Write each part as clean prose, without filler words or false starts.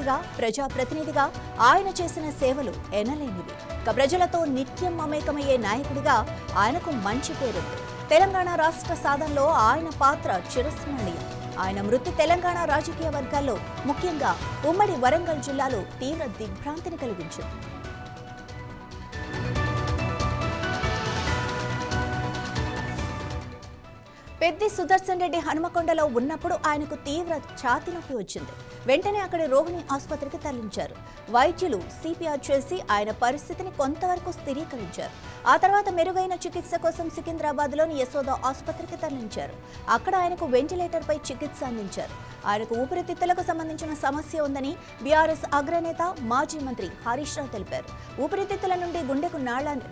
నాయకుడిగా, ప్రజాప్రతినిధిగా ఆయన చేసిన సేవలు ఎనలేనివి. ప్రజలతో నిత్యం మమేకమయ్యే నాయకుడిగా ఆయనకు మంచి పేరుంది. తెలంగాణ రాష్ట్ర సాధనలో ఆయన పాత్ర చిరస్మరణీయం. ఆయన మృతి తెలంగాణ రాజకీయ వర్గాల్లో, ముఖ్యంగా ఉమ్మడి వరంగల్ జిల్లాలో తీవ్ర దిగ్భ్రాంతిని కలిగించింది. పెద్ది సుదర్శన్ రెడ్డి హనుమకొండలో ఉన్నప్పుడు ఆయనకు తీవ్ర ఛాతీ నొప్పి వచ్చింది. వెంటనే అక్కడి రోహిణి ఆసుపత్రికి తరలించారు. వైద్యులు సిపిఆర్ చేసి ఆయన పరిస్థితిని కొంతవరకు స్థిరీకరించారు. ఆ తర్వాత మెరుగైన చికిత్స కోసం సికింద్రాబాద్లోని యశోద ఆసుపత్రికి తరలించారు. అక్కడ ఆయనకు వెంటిలేటర్పై చికిత్స అందించారు. ఆయనకు ఊపిరితిత్తులకు సంబంధించిన సమస్య ఉందని బీఆర్ఎస్ అగ్రనేత, మాజీ మంత్రి హరీష్ రావు తెలిపారు. ఊపిరితిత్తుల నుండి గుండెకు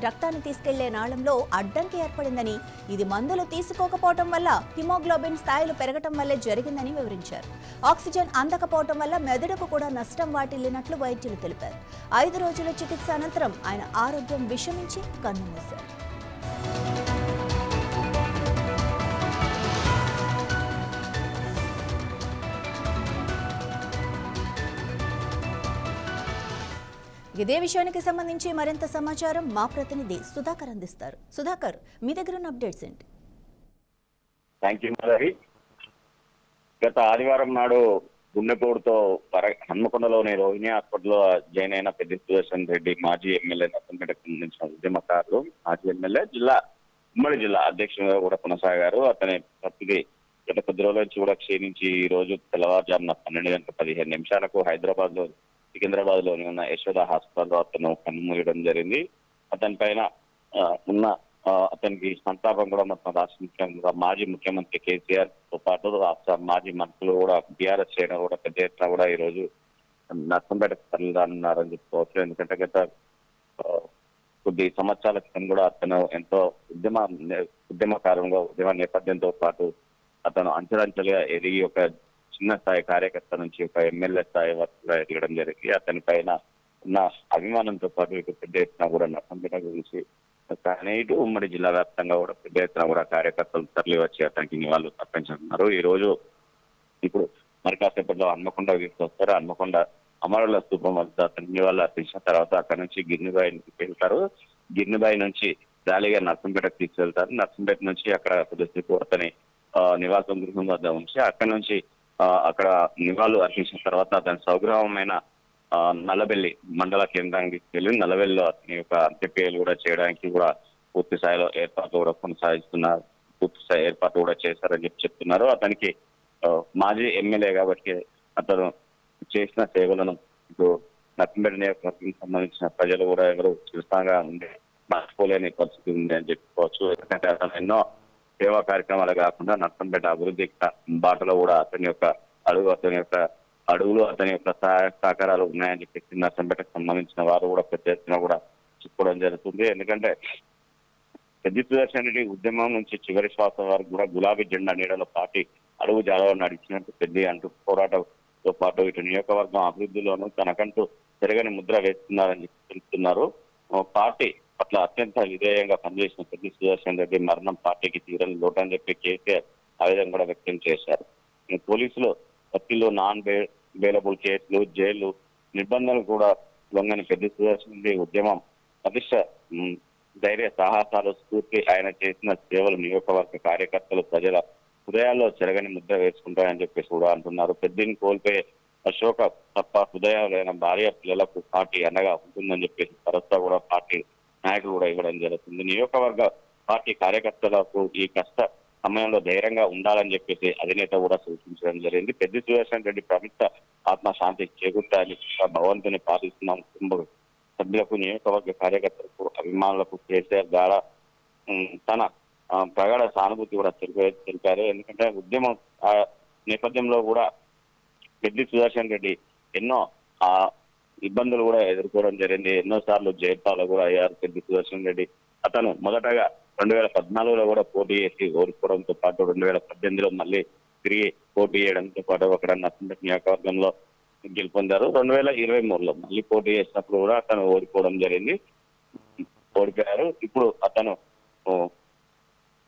రక్తాన్ని తీసుకెళ్లే నాళంలో అడ్డంకి ఏర్పడిందని, ఇది మందులు తీసుకోకపోవడం వల్ల హిమోగ్లోబిన్ స్థాయిలు పెరగటం వల్లే జరిగిందని వివరించారు. ఆక్సిజన్ అందకపోవడం వల్ల మెదడుకు కూడా నష్టం వాటిల్లినట్లు వైద్యులు తెలిపారు. 5 రోజుల చికిత్స అనంతరం ఆయన ఆరోగ్యం విషమించి కన్నుమూశారు. ఇదే విషయానికి సంబంధించి మరింత సమాచారం మా ప్రతినిధి సుధాకర్ అందిస్తారు. సుధాకర్, మీ దగ్గర ఉన్న అప్డేట్స్ ఏంటి? Thank you Madhavi. గత ఆదివారం నాడు గుండెపోటుతో హన్మకొండలోని రోహిణి హాస్పిటల్లో జాయిన్ అయిన పెద్ది సుదర్శన్ రెడ్డి మాజీ ఎమ్మెల్యే నర్సంపేటకు సంబంధించిన ఉద్యమకారులు, మాజీ ఎమ్మెల్యే ఉమ్మడి జిల్లా అధ్యక్షుడిగా కూడా కొనసాగారు. అతని పరిస్థితి గత కొద్ది రోజుల నుంచి కూడా క్షీణించి ఈ రోజు తెల్లవారుజామున 12:15 హైదరాబాద్ లో సికింద్రాబాద్ లోని ఉన్న యశోద హాస్పిటల్లో అతను కన్నుమూయడం జరిగింది. అతని పైన ఉన్న అతనికి సంతాపం కూడా మొత్తం రాష్ట్ర ముఖ్యంగా మాజీ ముఖ్యమంత్రి కేసీఆర్ తో పాటు రాష్ట్ర మాజీ మంత్రులు కూడా బీఆర్ఎస్ శ్రేణులు కూడా పెద్ద ఎత్తున కూడా ఈ రోజు నర్సంపేటకు తరలిరానున్నారని చెప్పుకోవచ్చు. ఎందుకంటే గత కొద్ది సంవత్సరాల క్రితం కూడా అతను ఎంతో ఉద్యమకారంగా ఉద్యమ నేపథ్యంతో పాటు అతను అంచెలంచెలుగా ఎదిగి ఒక చిన్న స్థాయి కార్యకర్త నుంచి ఒక ఎమ్మెల్యే స్థాయి వరకు ఎదగడం జరిగింది. అతని పైన ఉన్న అభిమానంతో పాటు ఇటు పెద్ద ఎత్తున కూడా నర్సంపేట గురించి కానీ ఇటు ఉమ్మడి జిల్లా వ్యాప్తంగా కూడా పెద్ద ఎత్తున కూడా కార్యకర్తలు తరలి వచ్చి అతనికి నివాళులు అర్పించనున్నారు. ఈ రోజు ఇప్పుడు మరి కాసేపట్లో హన్మకొండ తీసుకొస్తారు. హన్మకొండ అమరుల స్తూపం వద్ద అతనికి నివాళులు అర్పించిన తర్వాత అక్కడ నుంచి గిన్నెబాయికి వెళ్తారు. గిన్నెబాయి నుంచి ర్యాలీగా నర్సంపేటకు తీసుకెళ్తారు. నర్సంపేట నుంచి అక్కడ కొద్దిసేపు అతని నివాసం గృహం వద్ద ఉంచి అక్కడ నుంచి అక్కడ నివాళులు అర్పించిన తర్వాత అతని స్వగృహమైన నల్లబెల్లి మండల కేంద్రానికి తీసుకెళ్లి నల్లబెల్లిలో అతని యొక్క అంత్యక్రియలు కూడా చేయడానికి కూడా పూర్తి స్థాయిలో ఏర్పాట్లు కూడా కొనసాగిస్తున్నారు. పూర్తి స్థాయి ఏర్పాట్లు కూడా చేశారని చెప్తున్నారు. అతనికి మాజీ ఎమ్మెల్యే కాబట్టి అతను చేసిన సేవలను ఇప్పుడు నర్సంపేట నియోజకవర్గానికి సంబంధించిన ప్రజలు కూడా ఎవరు చిరస్థాయిగా ఉండే మర్చిపోలేని పరిస్థితి ఉంది అని చెప్పుకోవచ్చు. ఎందుకంటే అతను ఎన్నో సేవా కార్యక్రమాలు కాకుండా నర్సంపేట అభివృద్ధి బాటలో కూడా అతని యొక్క అడుగులు అతని యొక్క సహకారాలు ఉన్నాయని చెప్పేసి నర్సంపేటకు సంబంధించిన వారు కూడా పెద్ద ఎత్తున కూడా చెప్పుకోవడం జరుగుతుంది. ఎందుకంటే పెద్ది సుదర్శన్ రెడ్డి ఉద్యమం నుంచి చివరి శ్వాస వరకు కూడా గులాబీ జెండా నీడలో పార్టీ అడుగు జాడలో నడిచినట్టు పెద్ది అంటూ పోరాటంతో పాటు ఇటు నియోజకవర్గం అభివృద్ధిలోనూ తనకంటూ తిరగని ముద్ర వేస్తున్నారని తెలుస్తున్నారు. పార్టీ పట్ల అత్యంత విధేయంగా పనిచేసిన పెద్ది సుదర్శన్ రెడ్డి మరణం పార్టీకి తీరని లోటు అని చెప్పి కేసీఆర్ ఆవేదన కూడా వ్యక్తం చేశారు. పోలీసులు వకీలు నాన్ బెయిలబుల్ కేసులు, జైలు నిబంధనలు కూడా లొంగని పెద్ది సుదర్శన్ రెడ్డి ఉద్యమం ప్రతిష్ట, ధైర్య సాహసాలు, స్ఫూర్తి, ఆయన చేసిన సేవలు నియోజకవర్గ కార్యకర్తలు ప్రజల హృదయాల్లో చెరగని ముద్ర వేసుకుంటాయని చెప్పేసి కూడా అంటున్నారు. పెద్దిని కోల్పోయే అశోక తప్ప హృదయాలైన భార్య పిల్లలకు పార్టీ అండగా ఉంటుందని చెప్పేసి భరోసా కూడా పార్టీ నాయకులు కూడా ఇవ్వడం జరుగుతుంది. నియోజకవర్గ పార్టీ కార్యకర్తలకు ఈ కష్ట సమయంలో ధైర్యంగా ఉండాలని చెప్పేసి అధినేత కూడా సూచించడం జరిగింది. పెద్ది సుదర్శన్ రెడ్డి ప్రముఖ ఆత్మశాంతి చేకూర్చాలని భగవంతుని ప్రార్థిస్తున్నాం. కుటుంబ సభ్యులకు, నియోజకవర్గ కార్యకర్తలకు, అభిమానులకు కేసీఆర్ ద్వారా తన ప్రగాఢ సానుభూతి కూడా తెలిపారు. ఎందుకంటే ఉద్యమం నేపథ్యంలో కూడా పెద్ది సుదర్శన్ రెడ్డి ఎన్నో ఇబ్బందులు కూడా ఎదుర్కోవడం జరిగింది. ఎన్నోసార్లు జైలు కూడా అయ్యారు పెద్ది సుదర్శన్ రెడ్డి. అతను మొదటగా 2014లో కూడా పోటీ చేసి ఓడిపోవడంతో పాటు 2018లో మళ్ళీ తిరిగి పోటీ చేయడంతో పాటు అక్కడ నర్సంపేట నియోజకవర్గంలో గెలుపొందారు. 2023లో మళ్ళీ పోటీ చేసినప్పుడు కూడా అతను ఓడిపోవడం జరిగింది, ఓడిపోయారు. ఇప్పుడు అతను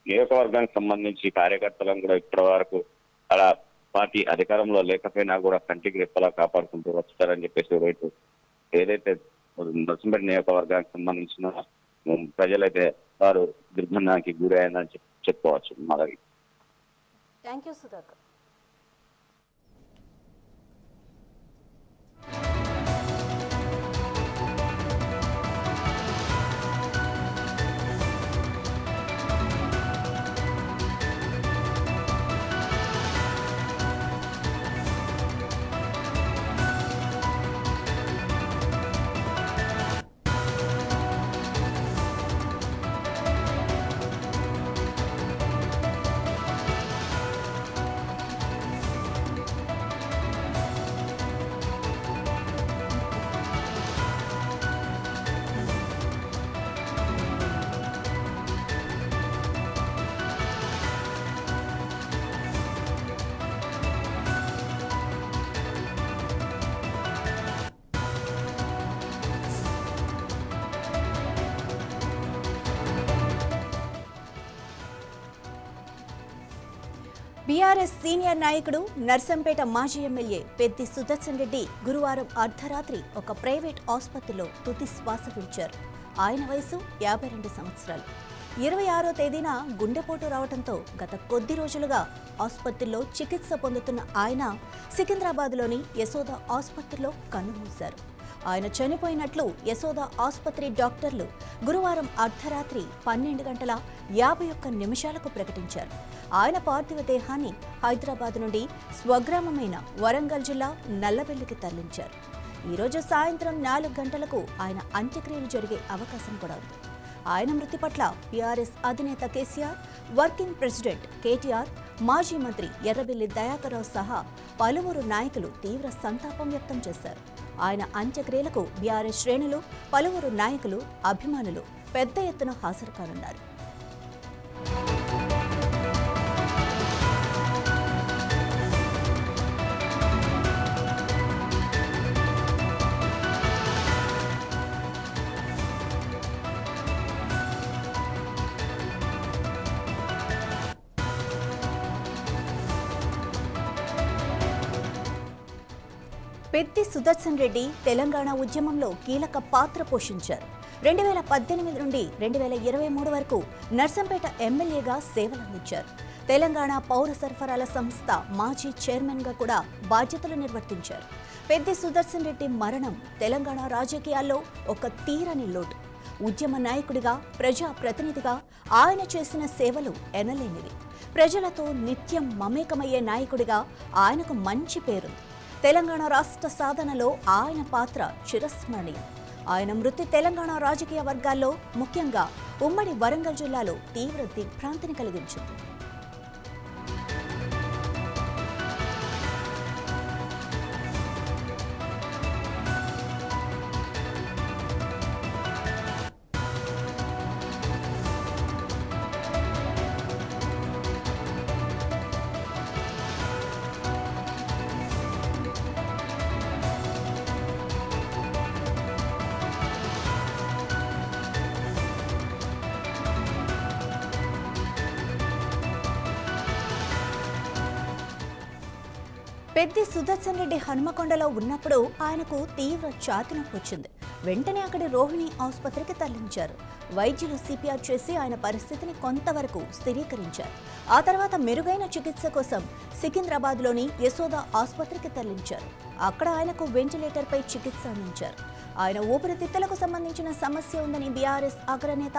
నియోజకవర్గానికి సంబంధించి కార్యకర్తలను కూడా ఇప్పటి వరకు అలా పార్టీ అధికారంలో లేకపోయినా కూడా కంటికి రెప్పలా కాపాడుకుంటూ వస్తారని చెప్పేసి రైతు ఏదైతే నర్సంపేట నియోజకవర్గానికి సంబంధించిన ప్రజలైతే వారు దుర్గంధానికి గురయ్యారని చెప్పుకోవచ్చు. Madhavi. Thank you Sudhakar. BRS senior నాయకుడు నర్సంపేట మాజీ ఎమ్మెల్యే పెద్ది సుదర్శన్ రెడ్డి గురువారం అర్ధరాత్రి ఒక ప్రైవేట్ ఆసుపత్రిలో తుది శ్వాస విడిచారు. ఆయన వయసు 52 సంవత్సరాలు. 26వ తేదీన గుండెపోటు రావడంతో గత కొద్ది రోజులుగా ఆసుపత్రిలో చికిత్స పొందుతున్న ఆయన సికింద్రాబాద్లోని యశోద ఆసుపత్రిలో కన్నుమూశారు. ఆయన చనిపోయినట్లు యశోద ఆసుపత్రి డాక్టర్లు గురువారం అర్ధరాత్రి 12:51 ప్రకటించారు. ఆయన పార్థివ దేహాన్ని హైదరాబాద్ నుండి స్వగ్రామమైన వరంగల్ జిల్లా నల్లబెల్లికి తరలించారు. ఈరోజు సాయంత్రం 4 గంటలకు ఆయన అంత్యక్రియలు జరిగే అవకాశం కూడా ఉంది. ఆయన మృతి పట్ల బీఆర్ఎస్ అధినేత కేసీఆర్, వర్కింగ్ ప్రెసిడెంట్ కేటీఆర్, మాజీ మంత్రి ఎర్రబెల్లి దయాకర్రావు సహా పలువురు నాయకులు తీవ్ర సంతాపం వ్యక్తం చేశారు. ఆయన అంత్యక్రియలకు బీఆర్ఎస్ శ్రేణులు, పలువురు నాయకులు, అభిమానులు పెద్ద ఎత్తున హాజరు కానున్నారు. పెద్ది సుదర్శన్ రెడ్డి తెలంగాణ ఉద్యమంలో కీలక పాత్ర పోషించారు. 2018 నుండి 2023 వరకు నర్సంపేట ఎమ్మెల్యేగా సేవలందించారు. తెలంగాణ పౌర సరఫరాల సంస్థ మాజీ చైర్మన్గా కూడా బాధ్యతలు నిర్వర్తించారు. పెద్ది సుదర్శన్ రెడ్డి మరణం తెలంగాణ రాజకీయాల్లో ఒక తీరని లోటు. ఉద్యమ నాయకుడిగా, ప్రజా ప్రతినిధిగా ఆయన చేసిన సేవలు ఎనలేనివి. ప్రజలతో నిత్యం మమేకమయ్యే నాయకుడిగా ఆయనకు మంచి పేరుంది. తెలంగాణ రాష్ట్ర సాధనలో ఆయన పాత్ర చిరస్మరణీయం. ఆయన మృతి తెలంగాణ రాజకీయ వర్గాల్లో, ముఖ్యంగా ఉమ్మడి వరంగల్ జిల్లాలో తీవ్ర దిగ్భ్రాంతిని కలిగించింది. పెద్ది సుదర్శన్ రెడ్డి హనుమకొండలో ఉన్నప్పుడు ఆయనకు తీవ్ర ఛాతీ నొప్పి వచ్చింది. వెంటనే అక్కడి రోహిణి ఆసుపత్రికి తరలించారు. వైద్యులు సిపిఆర్ చేసి ఆయన పరిస్థితిని కొంతవరకు స్థిరీకరించారు. ఆ తర్వాత మెరుగైన చికిత్స కోసం సికింద్రాబాద్లోని యశోద ఆసుపత్రికి తరలించారు. అక్కడ ఆయనకు వెంటిలేటర్పై చికిత్స అందించారు. ఆయన ఊపిరితిత్తులకు సంబంధించిన సమస్య ఉందని బీఆర్ఎస్ అగ్రనేత,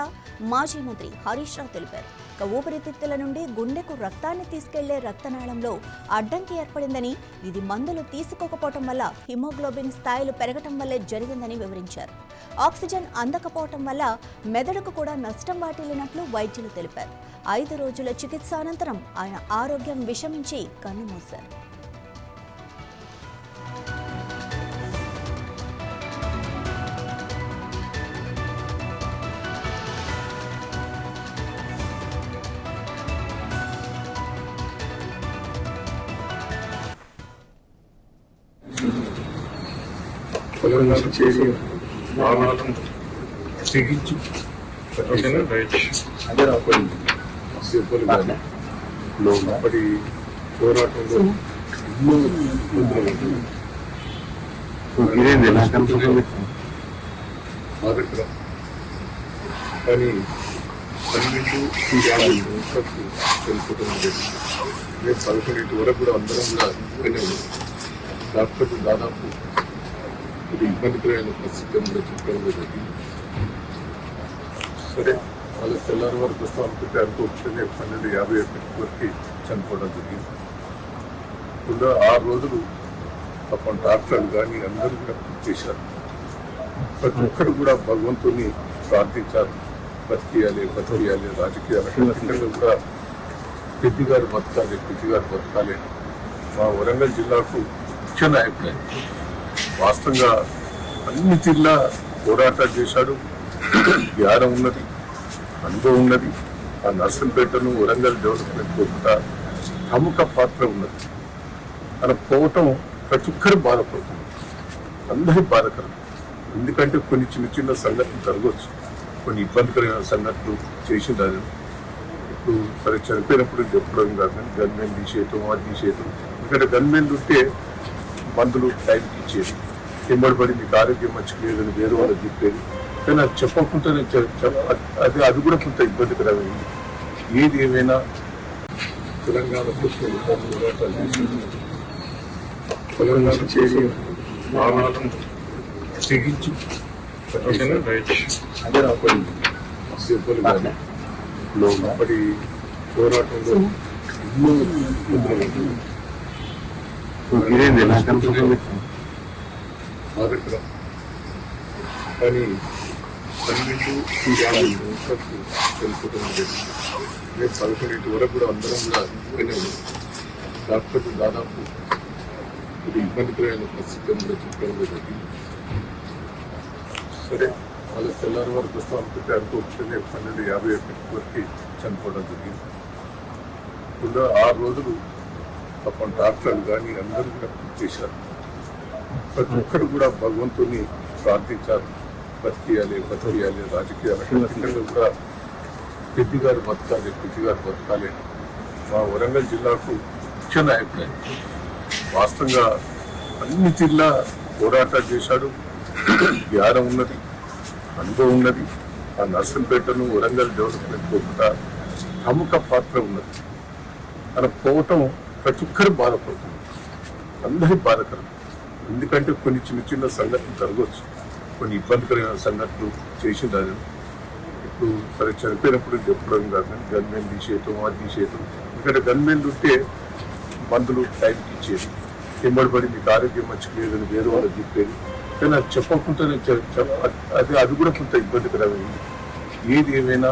మాజీ మంత్రి హరీష్ రావు తెలిపారు. ఊపిరితిత్తుల నుండి గుండెకు రక్తాన్ని తీసుకెళ్లే రక్తనాళంలో అడ్డంకి ఏర్పడిందని, ఇది మందులు తీసుకోకపోవటం వల్ల హిమోగ్లోబిన్ స్థాయిలు పెరగటం వల్లే జరిగిందని వివరించారు. ఆక్సిజన్ అందకపోవటం వల్ల మెదడుకు కూడా నష్టం వాటిల్లినట్లు వైద్యులు తెలిపారు. 5 రోజుల చికిత్స అనంతరం ఆయన ఆరోగ్యం విషమించి కన్నుమూశారు. తెగించు అప్పటి పోరాటంలో ఎన్నో ఇబ్బందులు ఉంటుంది. ఇదేంది నాకు అనుకుంటుంది బాధకరం. కానీ 12 చనిపోవడం జరిగింది. మేము 11 వరకు కూడా అందరం కూడా ఇక్కడనే ఉన్నాం. డాక్టర్లు దాదాపు ఇది ఇబ్బందికరమైన పరిస్థితి కూడా చెప్పడం జరిగింది. సరే వాళ్ళు తెల్లారి వరకు వస్తాం అనుకుంటే అనుకోవచ్చని 12:51 వరకు చనిపోవడం జరిగింది. ఇప్పుడు 6 రోజులు పాపం డాక్టర్లు కానీ అందరూ కూడా కృషి చేశారు. ప్రతి ఒక్కరు కూడా భగవంతుని ప్రార్థించారు. బతికియాలి రాజకీయాలు కూడా పెద్ది గారు బతకాలి. మా వరంగల్ జిల్లాకు ముఖ్య నాయకుడు ఆయన. వాస్తవంగా అన్ని జిల్లా పోరాటాలు చేశాడు. జ్ఞానం ఉన్నది, అనుభవం ఉన్నది. ఆ నర్సంపేటను వరంగల్ డెవలప్మెంట్ కూడా ప్రముఖ పాత్ర ఉన్నది. తన పోవటం ప్రతి ఒక్కరు బాధపడుతుంది. అందరి బాధకరం. ఎందుకంటే కొన్ని చిన్న సంఘటనలు జరగవచ్చు, కొన్ని ఇబ్బందికరమైన సంఘటనలు చేసిండారు. ఇప్పుడు సరే చనిపోయినప్పుడు చెప్పడం కాదు, గన్మెన్ తీసేయటం అది తీసేయటం. ఎందుకంటే గన్మెన్ ఉంటే మందులు టైంకి ఇచ్చేది, ఎంబడిపడి మీకు ఆరోగ్యం మంచిగా లేదని వేరే వాళ్ళకి చెప్పేది. కానీ అది చెప్పకుండానే అది కూడా కొంత ఇబ్బందికరమైంది. ఏది ఏమైనా తెలంగాణ కోసం పోరాటాలు చేసింది. తెలంగాణ చేసి ప్రాణాలను తెగించి అదే అప్పటి దెబ్బలు కానీ అప్పటి పోరాటంలో ఎన్నో ఇబ్బందులు ఉంటుంది. ఇదేంది నాకు అనుకుంటుంది బాధకరం. కానీ 12 చనిపోవడం జరిగింది. మేము 11 వరకు కూడా అందరం కూడా ఇక్కడనే ఉన్నాం. డాక్టర్లు దాదాపు ఇది ఇబ్బందికరమైన పరిస్థితి కూడా చెప్పడం జరిగింది. సరే వాళ్ళు తెల్లారి వరకు వస్తాం అనుకుంటే అనుకోవచ్చని 12:51 వరకు చనిపోవడం జరిగింది. ఇప్పుడు 6 రోజులు పాపం డాక్టర్లు కానీ అందరూ కూడా కృషి చేశారు. ప్రతి ఒక్కరు కూడా భగవంతుని ప్రార్థించారు. బతికియాలి రాజకీయాలు కూడా పెద్ది గారు బతకాలి. మా వరంగల్ జిల్లాకు ముఖ్య నాయకుడు ఆయన. వాస్తవంగా అన్ని జిల్లా పోరాటాలు చేశాడు. జ్ఞానం ఉన్నది, అనుభవం ఉన్నది. ఆ నర్సంపేటను వరంగల్ డెవలప్మెంట్ కూడా ప్రముఖ పాత్ర ఉన్నది. తన పోవటం ప్రతి ఒక్కరు బాధపడుతుంది. అందరి బాధకరం. ఎందుకంటే కొన్ని చిన్న సంఘటనలు జరగవచ్చు, కొన్ని ఇబ్బందికరమైన సంఘటనలు చేసిండారు. ఇప్పుడు సరే చనిపోయినప్పుడు చెప్పడం కాదు, గన్మెన్ తీసేయటం అది తీసేయటం. ఎందుకంటే గన్మెన్ ఉంటే మందులు టైంకి ఇచ్చేది, ఎంబడిపడి మీకు ఆరోగ్యం మంచిగా లేదని వేరే వాళ్ళకి చెప్పేది. కానీ అది చెప్పకుండానే అది కూడా కొంత ఇబ్బందికరమైంది. ఏది ఏమైనా